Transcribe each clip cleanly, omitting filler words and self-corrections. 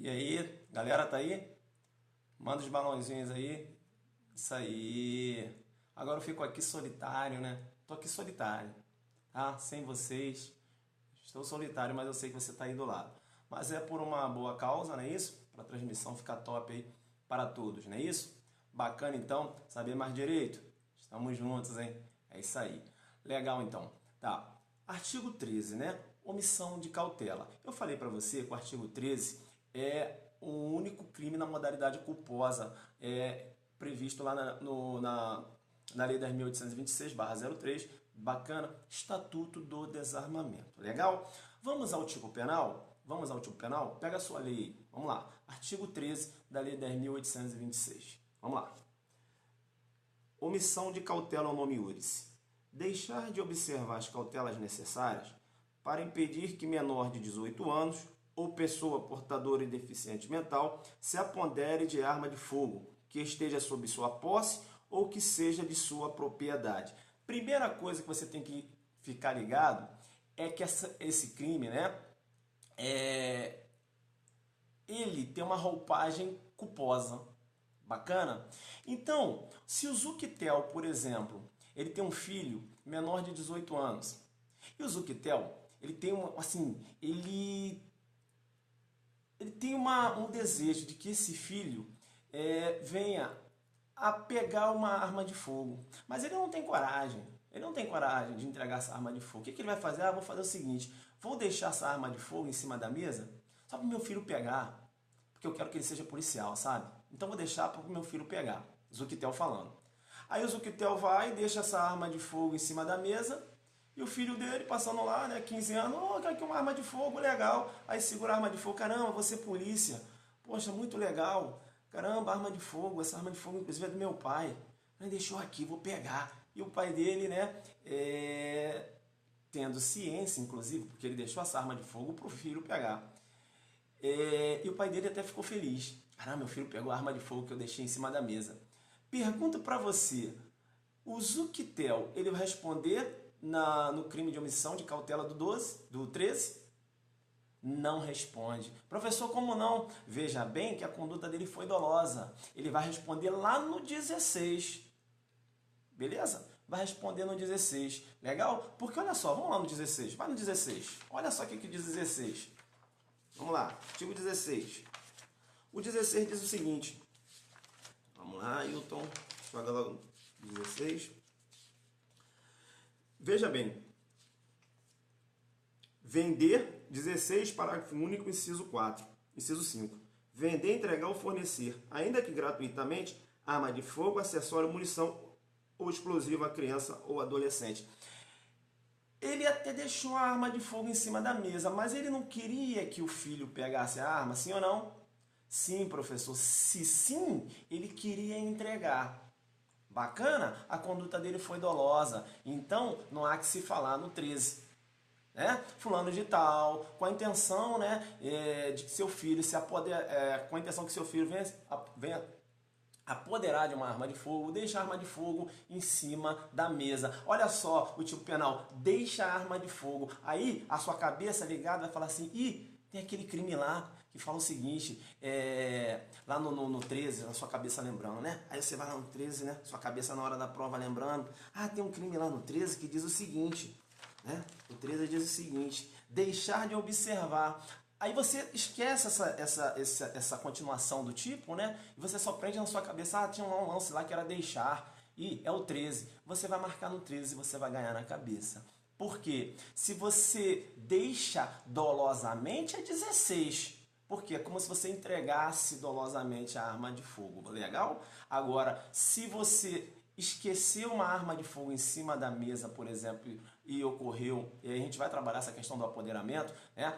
E aí, galera, tá aí? Manda os balãozinhos aí. Isso aí. Agora eu fico aqui solitário, né? Tô aqui solitário, tá? Sem vocês. Estou solitário, mas eu sei que você tá aí do lado. Mas é por uma boa causa, não é isso? Para a transmissão ficar top aí para todos, não é isso? Bacana então, saber mais direito? Estamos juntos, hein? É isso aí. Legal então. Tá. Artigo 13, né? Omissão de cautela. Eu falei para você que o artigo 13 é o único crime na modalidade culposa previsto lá na Lei 10.826/03, bacana, Estatuto do Desarmamento. Legal? Vamos ao tipo penal? Vamos ao tipo penal? Pega a sua lei. Vamos lá. Artigo 13 da Lei 10.826. Vamos lá. Omissão de cautela ao nome iuris. Deixar de observar as cautelas necessárias para impedir que menor de 18 anos ou pessoa portadora e deficiente mental se apodere de arma de fogo que esteja sob sua posse ou que seja de sua propriedade. Primeira coisa que você tem que ficar ligado é que esse crime, né, ele tem uma roupagem culposa. Bacana? Então, se o Zuctel, por exemplo, ele tem um filho menor de 18 anos, e o Zuctel, ele tem um desejo de que esse filho venha a pegar uma arma de fogo, mas ele não tem coragem. Ele não tem coragem de entregar essa arma de fogo. O que ele vai fazer? Vou fazer o seguinte, vou deixar essa arma de fogo em cima da mesa só para o meu filho pegar, porque eu quero que ele seja policial, sabe? Então vou deixar para o meu filho pegar. Zuctel falando. Aí o Zuctel vai e deixa essa arma de fogo em cima da mesa, e o filho dele passando lá, né, 15 anos, quero aqui uma arma de fogo, legal. Aí segura a arma de fogo, caramba, você é polícia. Poxa, muito legal. Caramba, arma de fogo, essa arma de fogo inclusive é do meu pai. Ele deixou aqui, vou pegar. E o pai dele, né, tendo ciência, inclusive, porque ele deixou essa arma de fogo para o filho pegar. E o pai dele até ficou feliz. Caramba, meu filho pegou a arma de fogo que eu deixei em cima da mesa. Pergunto para você, o Zuctel, ele vai responder no crime de omissão de cautela do 13? Não responde. Professor, como não? Veja bem que a conduta dele foi dolosa. Ele vai responder lá no 16. Beleza? Vai responder no 16. Legal? Porque olha só, vamos lá no 16. Vai no 16. Olha só o que diz o 16. Vamos lá, artigo 16. O 16 diz o seguinte. Vamos lá, Hilton. Joga logo 16. Veja bem. Vender, 16, parágrafo único, inciso 4. Inciso 5. Vender, entregar ou fornecer, ainda que gratuitamente, arma de fogo, acessório, munição ou explosivo a criança ou adolescente. Ele até deixou a arma de fogo em cima da mesa, mas ele não queria que o filho pegasse a arma, sim ou não? Sim, professor. Se sim, ele queria entregar. Bacana? A conduta dele foi dolosa. Então, não há que se falar no 13. Né? Fulano de tal, com a intenção, né, de que seu filho se com a intenção que seu filho venha apoderar de uma arma de fogo, deixa a arma de fogo em cima da mesa. Olha só o tipo penal, deixa a arma de fogo. Aí a sua cabeça ligada vai falar assim, tem aquele crime lá que fala o seguinte, lá no 13, na sua cabeça lembrando, né? Aí você vai lá no 13, né? Sua cabeça na hora da prova lembrando, tem um crime lá no 13 que diz o seguinte, né? O 13 diz o seguinte, deixar de observar. Aí você esquece essa continuação do tipo, né? E você só prende na sua cabeça, tinha um lance lá que era deixar, e é o 13. Você vai marcar no 13 e você vai ganhar na cabeça. Por quê? Se você deixa dolosamente, é 16. Porque é como se você entregasse dolosamente a arma de fogo. Legal? Agora, se você esqueceu uma arma de fogo em cima da mesa, por exemplo, e ocorreu, e a gente vai trabalhar essa questão do apoderamento, né?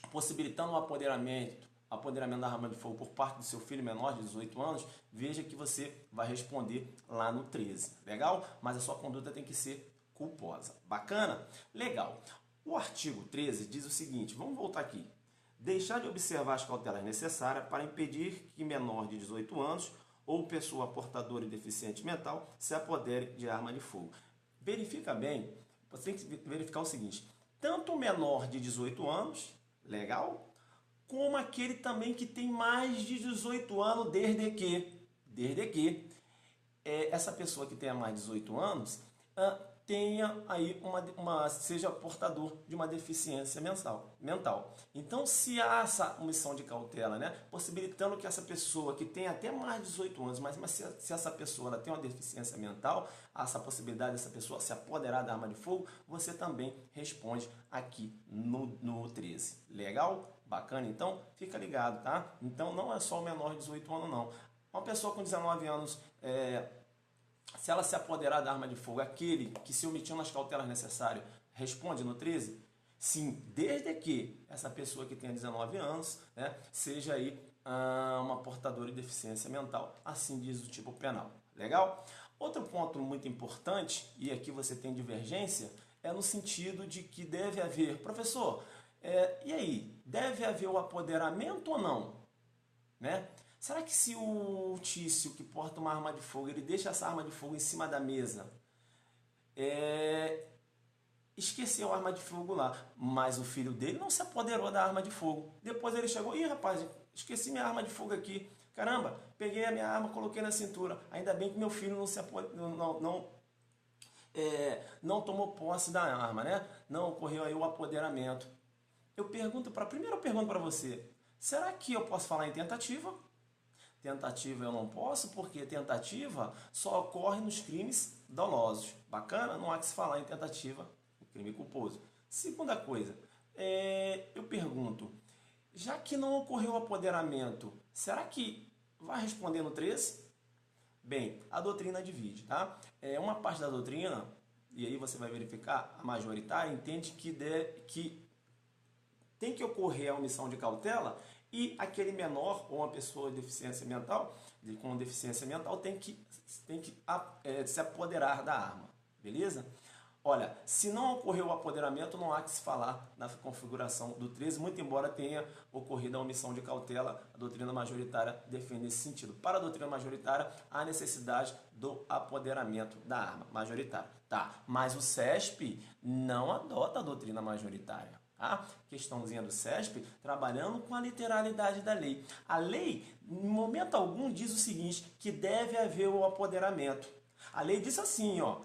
Possibilitando o apoderamento da arma de fogo por parte do seu filho menor de 18 anos, veja que você vai responder lá no 13, legal? Mas a sua conduta tem que ser culposa. Bacana? Legal. O artigo 13 diz o seguinte, vamos voltar aqui. Deixar de observar as cautelas necessárias para impedir que menor de 18 anos ou pessoa portadora e deficiente mental se apodere de arma de fogo. Verifica bem, você tem que verificar o seguinte, tanto o menor de 18 anos, legal, como aquele também que tem mais de 18 anos, desde que essa pessoa que tenha mais de 18 anos tenha aí seja portador de uma deficiência mental. Então, se há essa omissão de cautela, né, possibilitando que essa pessoa que tem até mais de 18 anos, mas se essa pessoa ela tem uma deficiência mental, há essa possibilidade dessa pessoa se apoderar da arma de fogo, você também responde aqui no 13. Legal? Bacana? Então, fica ligado, tá? Então, não é só o menor de 18 anos, não. Uma pessoa com 19 anos, se ela se apoderar da arma de fogo, aquele que se omitiu nas cautelas necessárias, responde no 13? Sim, desde que essa pessoa que tenha 19 anos, né, seja aí uma portadora de deficiência mental, assim diz o tipo penal. Legal? Outro ponto muito importante, e aqui você tem divergência, é no sentido de que deve haver, professor, e aí, deve haver o apoderamento ou não? Né? Será que se o Tício, que porta uma arma de fogo, ele deixa essa arma de fogo em cima da mesa, esqueceu a arma de fogo lá, mas o filho dele não se apoderou da arma de fogo. Depois ele chegou, ih rapaz, esqueci minha arma de fogo aqui. Caramba, peguei a minha arma, coloquei na cintura. Ainda bem que meu filho não tomou posse da arma, né? Não ocorreu aí o apoderamento. Primeiro eu pergunto para você, será que eu posso falar em tentativa? Tentativa eu não posso, porque tentativa só ocorre nos crimes dolosos. Bacana? Não há que se falar em tentativa, crime culposo. Segunda coisa, eu pergunto, já que não ocorreu o apoderamento, será que vai responder no 13? Bem, a doutrina divide, tá? Uma parte da doutrina, e aí você vai verificar, a majoritária entende que tem que ocorrer a omissão de cautela e aquele menor ou uma pessoa com deficiência mental tem que se apoderar da arma, beleza? Olha, se não ocorreu o apoderamento, não há que se falar na configuração do 13, muito embora tenha ocorrido a omissão de cautela, a doutrina majoritária defende esse sentido. Para a doutrina majoritária, há necessidade do apoderamento da arma majoritária. Tá, mas o CESP não adota a doutrina majoritária. Tá? Questãozinha do CESP, trabalhando com a literalidade da lei. A lei, em momento algum, diz o seguinte, que deve haver o apoderamento. A lei diz assim, ó,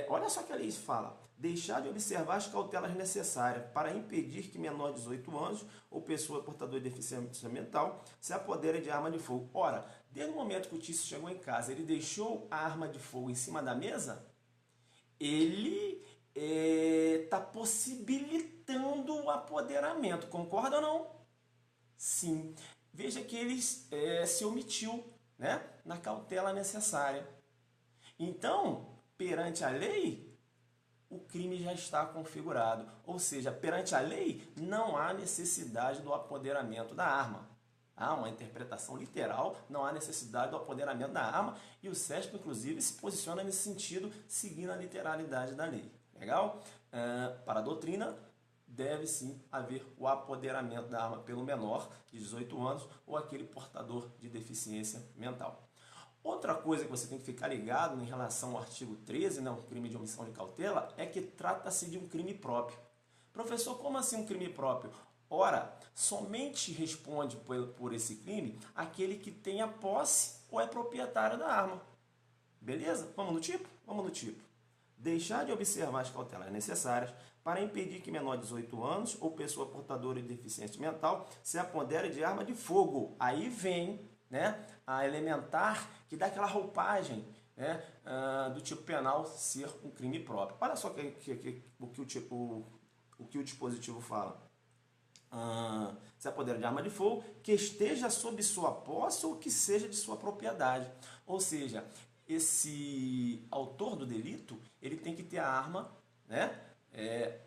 olha só que a lei fala, deixar de observar as cautelas necessárias para impedir que menor de 18 anos ou pessoa portadora de deficiência mental se apodere de arma de fogo. Ora, desde o momento que o Tício chegou em casa, ele deixou a arma de fogo em cima da mesa, ele está possibilitando o apoderamento. Concorda ou não? Sim. Veja que ele se omitiu, né, na cautela necessária. Então, perante a lei, o crime já está configurado. Ou seja, perante a lei, não há necessidade do apoderamento da arma. Há uma interpretação literal, não há necessidade do apoderamento da arma, e o CESP, inclusive, se posiciona nesse sentido, seguindo a literalidade da lei. Legal? Para a doutrina, deve sim haver o apoderamento da arma pelo menor de 18 anos ou aquele portador de deficiência mental. Outra coisa que você tem que ficar ligado em relação ao artigo 13, né, o crime de omissão de cautela, é que trata-se de um crime próprio. Professor, como assim um crime próprio? Ora, somente responde por esse crime aquele que tem a posse ou é proprietário da arma. Beleza? Vamos no tipo? Vamos no tipo. Deixar de observar as cautelas necessárias para impedir que menor de 18 anos ou pessoa portadora de deficiência mental se apodere de arma de fogo. Aí vem, né, a elementar que dá aquela roupagem, né, do tipo penal ser um crime próprio. Olha só o que o dispositivo fala. Se apodera de arma de fogo que esteja sob sua posse ou que seja de sua propriedade. Ou seja, esse autor do delito, ele tem que ter a arma, né,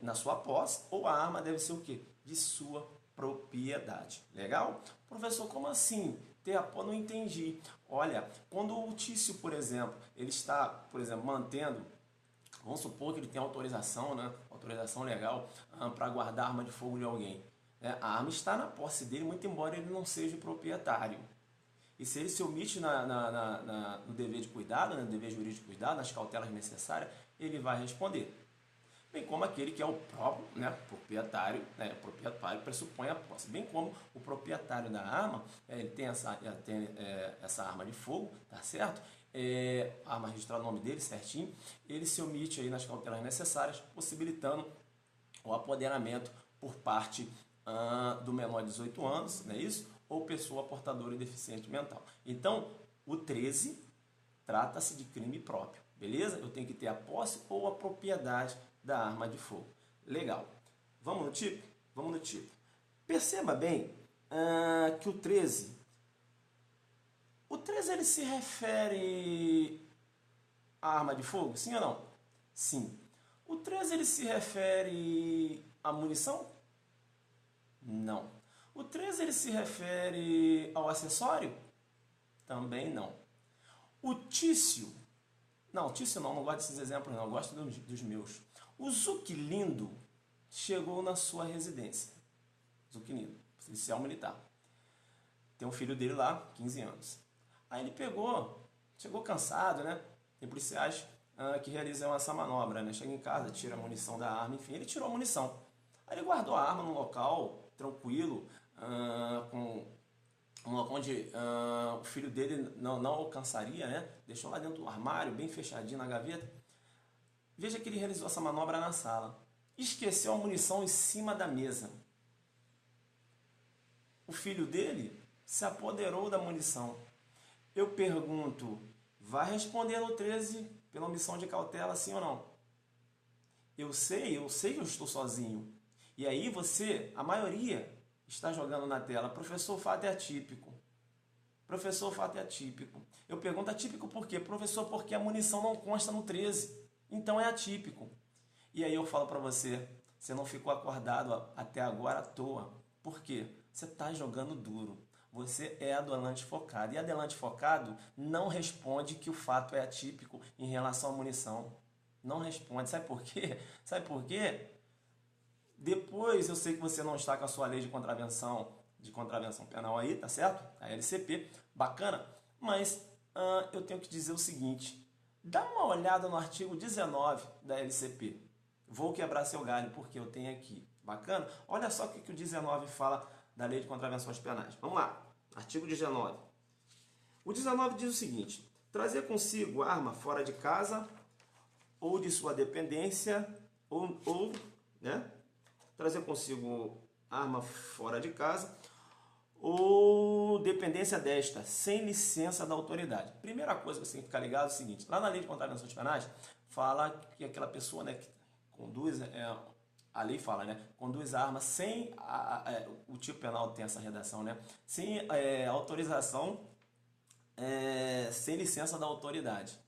na sua posse, ou a arma deve ser o quê? De sua propriedade. Legal? Professor, como assim? Não entendi. Olha, quando o Tício, por exemplo, ele está, por exemplo, mantendo, vamos supor que ele tem autorização, né, autorização legal para guardar arma de fogo de alguém. A arma está na posse dele, muito embora ele não seja o proprietário. E se ele se omite no dever de cuidado, no dever jurídico de cuidado, nas cautelas necessárias, ele vai responder. bem como aquele que é o próprio, né, proprietário, né, o proprietário pressupõe a posse, bem como o proprietário da arma, ele tem essa arma de fogo, tá certo? A arma registrada no nome dele certinho, ele se omite aí nas cautelas necessárias, possibilitando o apoderamento por parte do menor de 18 anos, não é isso? Ou pessoa portadora e deficiente mental. Então, o 13 trata-se de crime próprio, beleza? Eu tenho que ter a posse ou a propriedade da arma de fogo. Legal. Vamos no tipo? Vamos no tipo. Perceba bem que o 13 ele se refere à arma de fogo? Sim ou não? Sim. O 13 ele se refere à munição? Não. O 13 ele se refere ao acessório? Também não. O tício? Não, tício não gosto desses exemplos não, eu gosto dos meus. O Zuquilindo chegou na sua residência. Zuquilindo, policial militar. Tem um filho dele lá, 15 anos. Aí ele chegou cansado, né? Tem policiais que realizam essa manobra, né? Chega em casa, tira a munição da arma, enfim, ele tirou a munição. Aí ele guardou a arma num local tranquilo, um local onde o filho dele não alcançaria, né? Deixou lá dentro do armário, bem fechadinho na gaveta. Veja que ele realizou essa manobra na sala. Esqueceu a munição em cima da mesa. O filho dele se apoderou da munição. Eu pergunto, vai responder no 13 pela omissão de cautela, sim ou não? Eu sei que eu estou sozinho. E aí a maioria, está jogando na tela, professor, o fato é atípico. Professor, o fato é atípico. Eu pergunto atípico por quê? Professor, porque a munição não consta no 13. Então é atípico. E aí eu falo para você não ficou acordado até agora à toa. Por quê? Você está jogando duro. Você é adulanante focado. E adulanante focado não responde que o fato é atípico em relação à munição. Não responde. Sabe por quê? Sabe por quê? Depois eu sei que você não está com a sua lei de contravenção penal aí, tá certo? A LCP, bacana. Mas eu tenho que dizer o seguinte. Dá uma olhada no artigo 19 da LCP. Vou quebrar seu galho porque eu tenho aqui. Bacana? Olha só o que o 19 fala da Lei de Contravenções Penais. Vamos lá. Artigo 19. O 19 diz o seguinte. Trazer consigo arma fora de casa ou de sua dependência né? Trazer consigo arma fora de casa ou dependência desta, sem licença da autoridade. Primeira coisa que você tem que ficar ligado é o seguinte, lá na Lei de Contravenções Penais, fala que aquela pessoa, né, que conduz, a lei fala, né, conduz a arma sem, o tipo penal tem essa redação, né, sem autorização, sem licença da autoridade.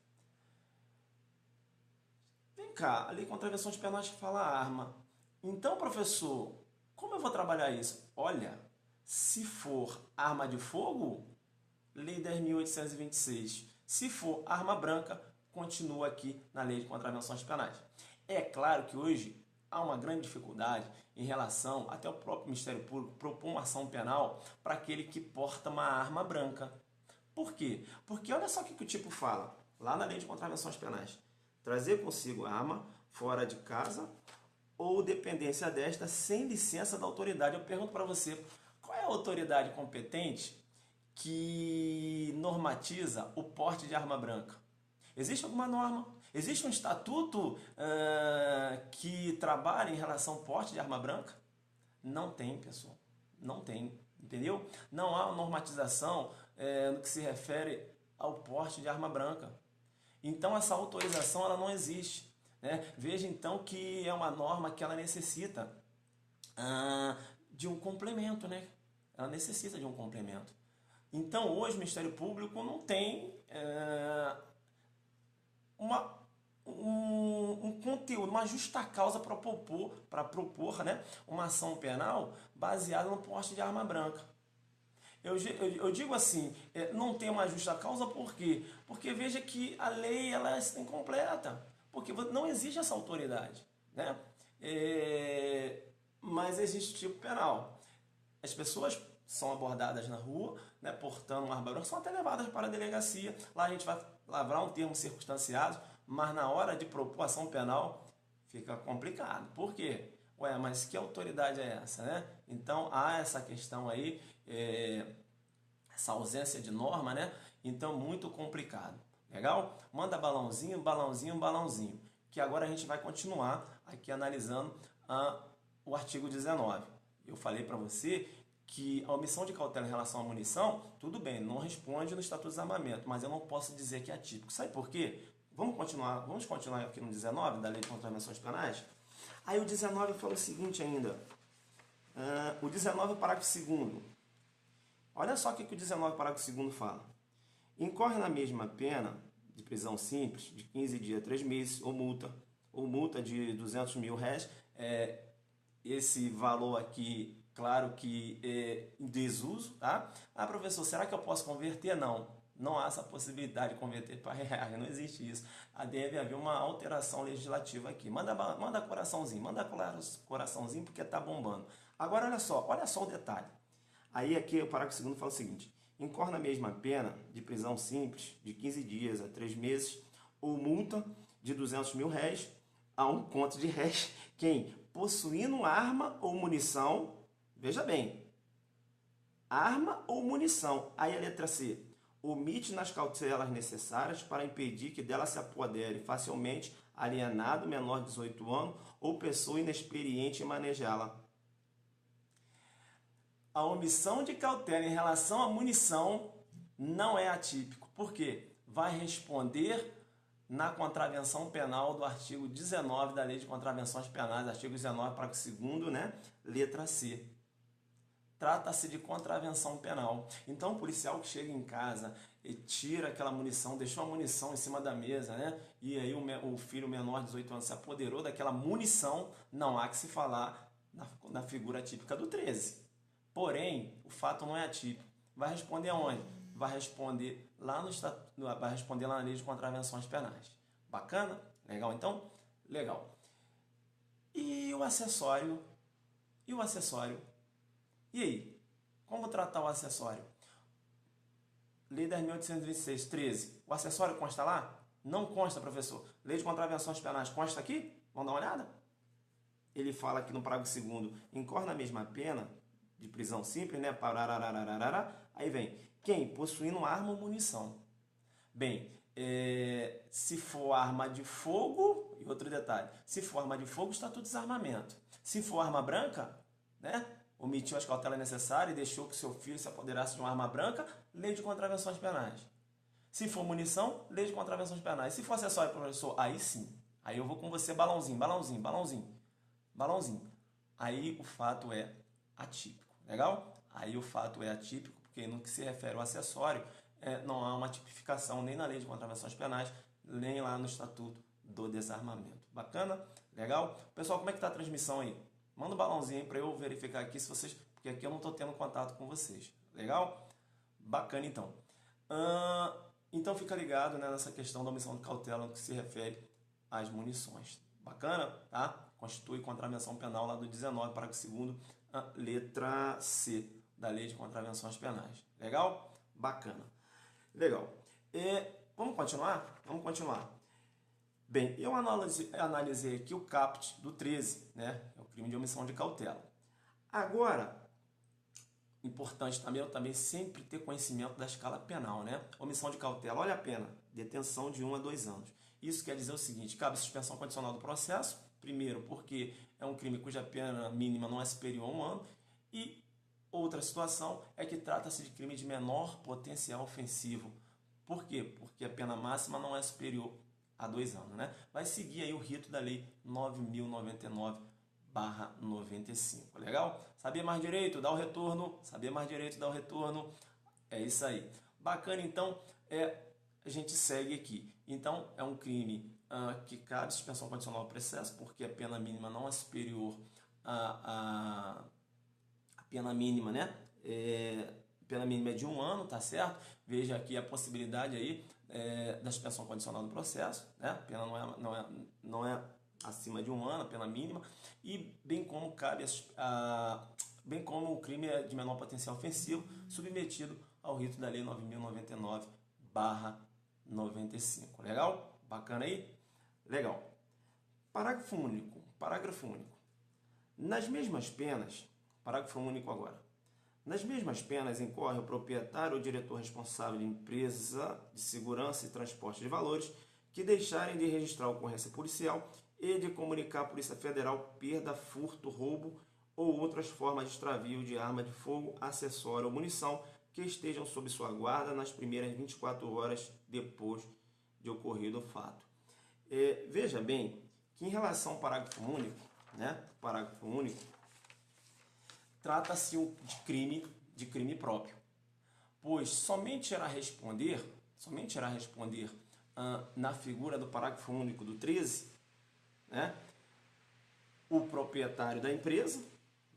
Vem cá, a Lei de Contravenções Penais fala arma. Então, professor, como eu vou trabalhar isso? Olha, se for arma de fogo, Lei 10.826. Se for arma branca, continua aqui na Lei de Contravenções Penais. É claro que hoje há uma grande dificuldade em relação, até o próprio Ministério Público propor uma ação penal para aquele que porta uma arma branca. Por quê? Porque olha só o que o tipo fala, lá na Lei de Contravenções Penais. Trazer consigo arma fora de casa ou dependência desta sem licença da autoridade. Eu pergunto para você, qual é a autoridade competente que normatiza o porte de arma branca? Existe alguma norma? Existe um estatuto que trabalha em relação ao porte de arma branca? Não tem, pessoal. Não tem, entendeu? Não há normatização no que se refere ao porte de arma branca. Então, essa autorização ela não existe. Né? Veja, então, que é uma norma que ela necessita de um complemento, né? Ela necessita de um complemento. Então, hoje, o Ministério Público não tem um conteúdo, uma justa causa para propor né, uma ação penal baseada no porte de arma branca. Eu digo assim, não tem uma justa causa por quê? Porque veja que a lei ela é incompleta, porque não existe essa autoridade, né? Mas existe tipo penal. As pessoas são abordadas na rua, né, portando uma arma branca, são até levadas para a delegacia. Lá a gente vai lavrar um termo circunstanciado, mas na hora de propor ação penal, fica complicado. Por quê? Ué, mas que autoridade é essa, né? Então, há essa questão aí, essa ausência de norma, né? Então, muito complicado. Legal? Manda balãozinho, balãozinho, balãozinho. Que agora a gente vai continuar aqui analisando o artigo 19. Eu falei para você que a omissão de cautela em relação à munição, tudo bem, não responde no Estatuto de Desarmamento, mas eu não posso dizer que é atípico. Sabe por quê? Vamos continuar aqui no 19, da Lei de Contravenções Penais? Aí o 19 fala o seguinte ainda. O 19, parágrafo 2º. Olha só o que o 19, parágrafo 2º fala. Incorre na mesma pena de prisão simples, de 15 dias a 3 meses, ou multa de 200 mil réis. Esse valor aqui, claro que é em desuso, tá? Ah, professor, será que eu posso converter? Não há essa possibilidade de converter para reais, não existe isso. Deve haver uma alteração legislativa aqui. Manda coraçãozinho porque tá bombando. Agora olha só o detalhe. Aí aqui o parágrafo 2º fala o seguinte: incorre na mesma pena de prisão simples de 15 dias a 3 meses ou multa de 200 mil réis a um conto de réis quem, possuindo arma ou munição, veja bem, arma ou munição, aí a letra C, omite nas cautelas necessárias para impedir que dela se apodere facilmente alienado menor de 18 anos ou pessoa inexperiente em manejá-la. A omissão de cautela em relação à munição não é atípico. Por quê? Vai responder na contravenção penal do artigo 19 da Lei de Contravenções Penais, artigo 19, parágrafo 2º, né? Letra C. Trata-se de contravenção penal. Então, o policial que chega em casa e tira aquela munição, deixou a munição em cima da mesa, né? E aí o filho menor de 18 anos se apoderou daquela munição, não há que se falar na figura típica do 13. Porém, o fato não é atípico. Vai responder aonde? Vai responder lá na Lei de Contravenções Penais. Bacana? Legal, então? Legal. E o acessório? E aí? Como tratar o acessório? Lei 10.826, 13. O acessório consta lá? Não consta, professor. Lei de Contravenções Penais consta aqui? Vamos dar uma olhada? Ele fala aqui no parágrafo 2º, incorre na mesma pena de prisão simples, né? Aí vem, quem? Possuindo arma ou munição. Bem, se for arma de fogo, e outro detalhe, se for arma de fogo, Estatuto de Desarmamento. Se for arma branca, né? Omitiu as cautelas necessárias e deixou que seu filho se apoderasse de uma arma branca, Lei de Contravenções Penais. Se for munição, Lei de Contravenções Penais. Se for acessório, professor, aí sim. Aí eu vou com você balãozinho. Aí o fato é atípico. Legal? Aí o fato é atípico porque no que se refere ao acessório, não há uma tipificação nem na Lei de Contravenções Penais, nem lá no Estatuto do Desarmamento. Bacana? Legal? Pessoal, como é que está a transmissão aí? Manda um balãozinho para eu verificar aqui se vocês... Porque aqui eu não estou tendo contato com vocês. Legal? Bacana, então. Então fica ligado, né, nessa questão da omissão de cautela no que se refere às munições. Bacana? Tá? Constitui contravenção penal lá do 19, parágrafo 2º, letra C da Lei de Contravenções Penais. Legal? Bacana. Legal. Vamos continuar? Vamos continuar. Bem, eu analisei aqui o caput do 13, né? É o crime de omissão de cautela. Agora, importante também sempre ter conhecimento da escala penal, né? Omissão de cautela, olha a pena, detenção de 1 a 2 anos. Isso quer dizer o seguinte, cabe suspensão condicional do processo, primeiro porque é um crime cuja pena mínima não é superior a 1 ano, e outra situação é que trata-se de crime de menor potencial ofensivo. Por quê? Porque a pena máxima não é superior a 2 anos, né? Vai seguir aí o rito da Lei 9.099/95, legal? Saber mais direito, dá o retorno. Saber mais direito, dá o retorno. É isso aí. Bacana, então, a gente segue aqui. Então, é um crime que cabe suspensão condicional do processo, porque a pena mínima não é superior a pena mínima, né? Pena mínima é de 1 ano, tá certo? Veja aqui a possibilidade aí da suspensão condicional do processo, né? A pena não é acima de 1 ano, a pena mínima, e bem como bem como o crime é de menor potencial ofensivo, submetido ao rito da Lei 9.099/95. Legal? Bacana aí? Legal. Parágrafo único. Parágrafo único. Nas mesmas penas, parágrafo único agora. Nas mesmas penas incorre o proprietário ou diretor responsável de empresa de segurança e transporte de valores que deixarem de registrar a ocorrência policial e de comunicar à Polícia Federal perda, furto, roubo ou outras formas de extravio de arma de fogo, acessório ou munição que estejam sob sua guarda nas primeiras 24 horas depois de ocorrido o fato. Veja bem que em relação ao parágrafo único, parágrafo único, trata-se de crime próprio, pois somente irá responder na figura do parágrafo único do 13, o proprietário da empresa,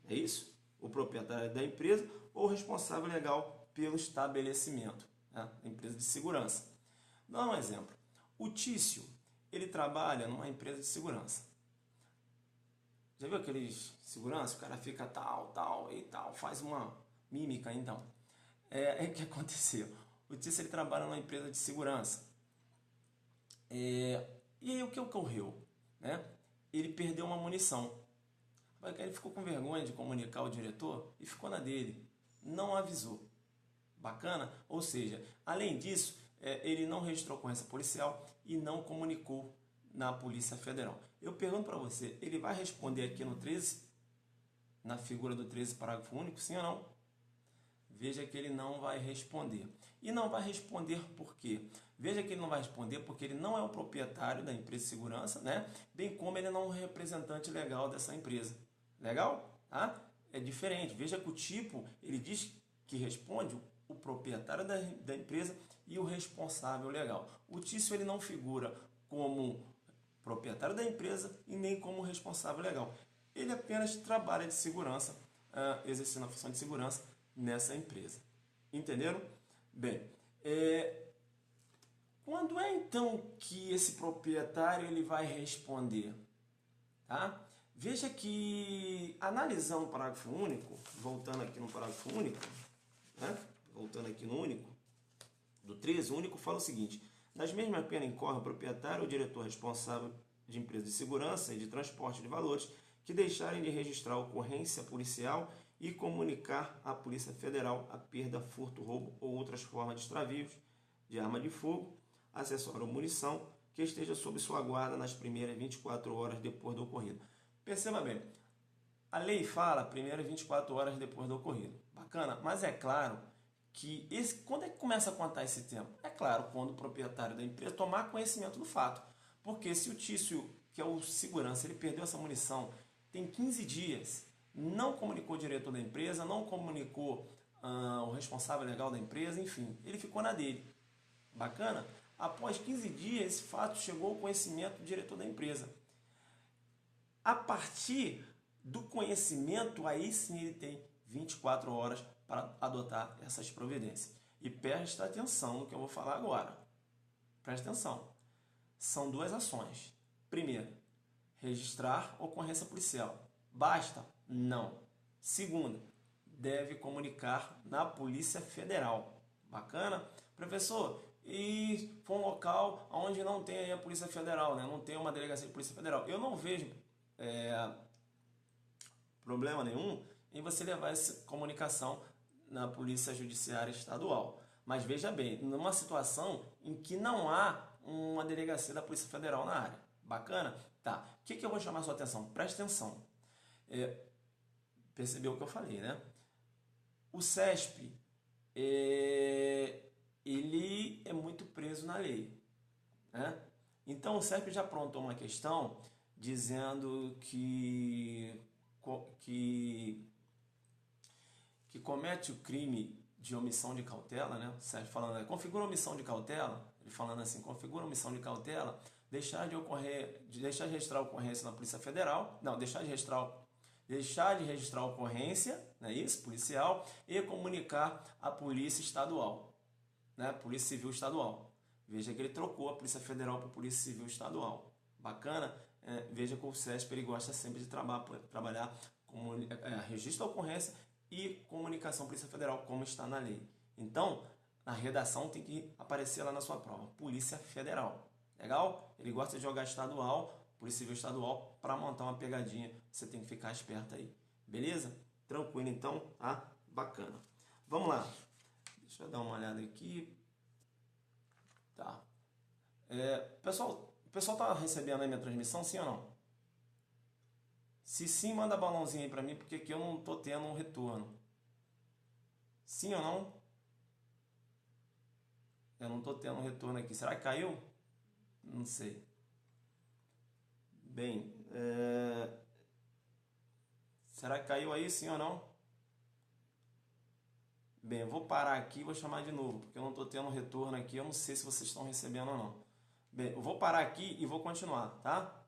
é isso? O proprietário da empresa ou responsável legal pelo estabelecimento, empresa de segurança. Vou dar um exemplo. O Tício, ele trabalha numa empresa de segurança. Já viu aqueles segurança? O cara fica tal, faz uma mímica, então. O que aconteceu? O Tício, ele trabalha numa empresa de segurança. E aí o que ocorreu? Ele perdeu uma munição. Ele ficou com vergonha de comunicar ao diretor e ficou na dele. Não avisou. Bacana? Ou seja, além disso, ele não registrou ocorrência policial e não comunicou na Polícia Federal. Eu pergunto para você, ele vai responder aqui no 13? Na figura do 13, parágrafo único, sim ou não? Veja que ele não vai responder. E não vai responder por quê? Veja que ele não vai responder porque ele não é o proprietário da empresa de segurança, bem como ele não é um representante legal dessa empresa. Legal? É diferente. Veja que o tipo, ele diz que responde o proprietário da empresa e o responsável legal. O Tício, ele não figura como proprietário da empresa e nem como responsável legal. Ele apenas trabalha de segurança, exercendo a função de segurança nessa empresa. Entenderam? Bem, quando é então que esse proprietário ele vai responder? Veja que, analisando o parágrafo único, voltando aqui no parágrafo único, voltando aqui no único, do 13, o único fala o seguinte: nas mesmas penas incorre o proprietário ou diretor responsável de empresa de segurança e de transporte de valores que deixarem de registrar a ocorrência policial e comunicar à Polícia Federal a perda, furto, roubo ou outras formas de extravios de arma de fogo, acessório ou munição que esteja sob sua guarda nas primeiras 24 horas depois do ocorrido. Perceba bem, a lei fala primeiras 24 horas depois do ocorrido. Bacana, mas é claro que quando é que começa a contar esse tempo? É claro, quando o proprietário da empresa tomar conhecimento do fato. Porque se o Tício, que é o segurança, ele perdeu essa munição, tem 15 dias, não comunicou o diretor da empresa, não comunicou o responsável legal da empresa, enfim, ele ficou na dele. Bacana? Após 15 dias, esse fato chegou ao conhecimento do diretor da empresa. A partir do conhecimento, aí sim ele tem 24 horas para adotar essas providências. E presta atenção no que eu vou falar agora. Presta atenção. São duas ações. Primeiro, registrar ocorrência policial. Basta? Não. Segunda, deve comunicar na Polícia Federal. Bacana? Professor, e for um local onde não tem aí a Polícia Federal, não tem uma delegacia de Polícia Federal. Eu não vejo problema nenhum em você levar essa comunicação na Polícia Judiciária Estadual. Mas veja bem, numa situação em que não há uma delegacia da Polícia Federal na área. Bacana? Tá. O que eu vou chamar a sua atenção? Preste atenção. Percebeu o que eu falei, O CESP, ele é muito preso na lei. Então, o CESP já aprontou uma questão dizendo que comete o crime de omissão de cautela, o CESP falando, configura omissão de cautela, ele falando assim, configura omissão de cautela, deixar de registrar a ocorrência na Polícia Federal, deixar de registrar a ocorrência, policial, e comunicar à Polícia Estadual, Polícia Civil Estadual. Veja que ele trocou a Polícia Federal para a Polícia Civil Estadual. Bacana? Veja que o CESP ele gosta sempre de trabalhar com registro da ocorrência e comunicação Polícia Federal, como está na lei. Então, na redação tem que aparecer lá na sua prova, Polícia Federal. Legal? Ele gosta de jogar estadual Polícia Civil Estadual, para montar uma pegadinha. Você tem que ficar esperto aí. Beleza? Tranquilo então, tá? Bacana. Vamos lá. Deixa eu dar uma olhada aqui. Tá. O pessoal tá recebendo aí minha transmissão, sim ou não? Se sim, manda balãozinho aí pra mim, porque aqui eu não tô tendo um retorno. Sim ou não? Eu não tô tendo um retorno aqui. Será que caiu? Não sei. Bem, será que caiu aí, sim ou não? Bem, eu vou parar aqui e vou chamar de novo, porque eu não estou tendo retorno aqui, eu não sei se vocês estão recebendo ou não. Bem, eu vou parar aqui e vou continuar, tá?